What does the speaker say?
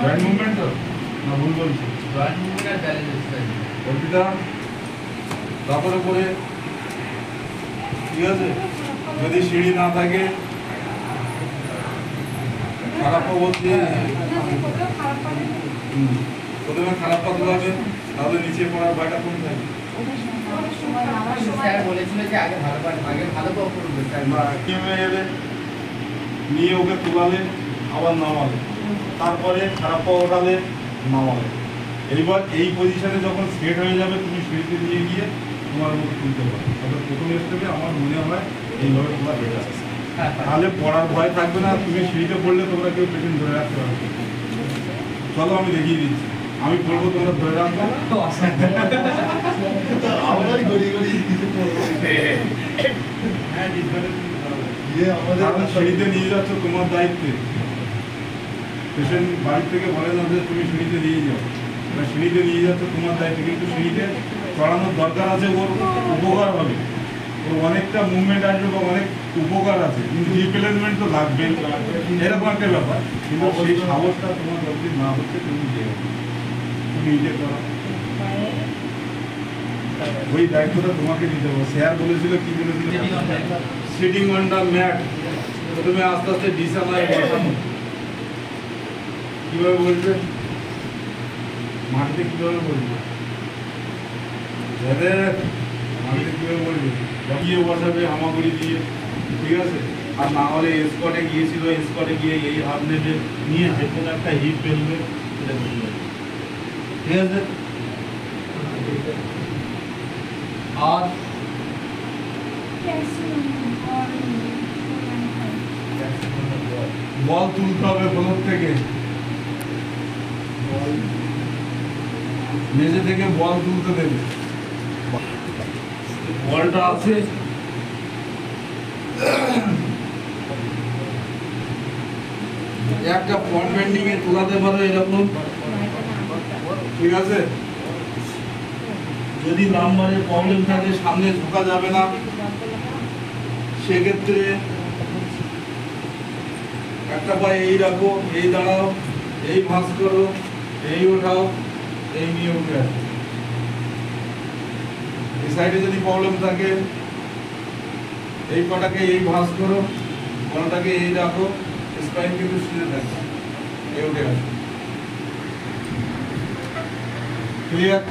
Joint movement তো না ভুল বলছি? জয়েন্ট মুভমেন্ট আর ব্যালেন্স এক্সারসাইজ। অর্পিতা তারপরে পরে ঠিক আছে, যদি সিঁড়ি না থাকে খারাপ অবস্থি প্রথমে খারাপ পাতে হবে, তাহলে নিচে পড়ার ভয়টা কম থাকে। স্যার বলেছিল যে আগে ভালো করবে স্যার। কিভাবে এলে নিয়ে ওকে তুলালে আবার নামালে, তারপরে খারাপ পা ওঠালে নামালে। এইবার এই পজিশনে যখন সেট হয়ে যাবে তুমি সিঁড়িতে নিয়ে গিয়ে তোমার মুখ তুলতে পারো। তবে প্রথম স্টেপে আমার মনে হয় এইভাবে তোমরা বেড়ে আসছে, তাহলে পড়ার ভয় থাকবে না। তুমি সিঁড়িতে পড়লে তোমরা কেউ পেশেন্ট ধরে রাখতে পারবে। চলো আমি দেখিয়ে দিচ্ছি, আমি পড়বো তোমরা ধরে রাখবো। সিঁড়িতে নিয়ে যাচ্ছ তোমার দায়িত্বে, পেশেন্ট বাড়ি থেকে বলে না যে তুমি সিঁড়িতে নিয়ে যাও, সিঁড়িতে নিয়ে যাচ্ছ তোমার দায়িত্ব। কিন্তু সিঁড়িতে চড়ানোর দরকার আছে, ওর উপকার হবে, ওর অনেকটা মুভমেন্ট আসবে বা অনেক উপকার আছে, কিন্তু রিপ্লেসমেন্ট তো লাগবে, এরকম একটা ব্যাপার। কিন্তু সেই সাহসটা তোমার যদি না হচ্ছে তুমি নিজে করো, ওই দায়িত্বটা তোমাকে নিতে হবে। স্যার বলেছিল কি বলেছিল, সিটিং অন দ্য ম্যাট, প্রথমে আস্তে আস্তে বিছানায় বসানো। কিভাবে বলবে মাটিতে, কিভাবে বলবে মাটিতে কিভাবে বলবে, গিয়ে বসাবে হামাগুড়ি দিয়ে, ঠিক আছে। আর না হলে স্কোয়াডে গিয়েছিল, স্কোয়াডে গিয়ে এই হাত নেবে, নিয়ে যে কোনো একটা হিপ ফেলবে, ঠিক আছে। আর বল তুলতে হবে ফ্লোর থেকে, মেঝে থেকে বল তুলতে দেবে। বলটা আছে একটা পয়েন্ট বেন্ডিং এ তোলাতে পারো এরকম, ঠিক আছে। যদি নাম্বারের প্রবলেম থাকে, সামনে ঝোঁকা যাবে না, সেক্ষেত্রে একটা পায়ে এই রাখো, এই দাঁড়াও, এই ভাঁজ করো, এই ওঠাও, এই নিয়ে উঠে আসো। এই সাইডে যদি প্রবলেম থাকে, এই পাটাকে এই ভাঁজ করো, পাটাকে এই রাখো, স্পাইন কিন্তু সিধে থাকে, এই উঠে আসো। ক্লিয়ার?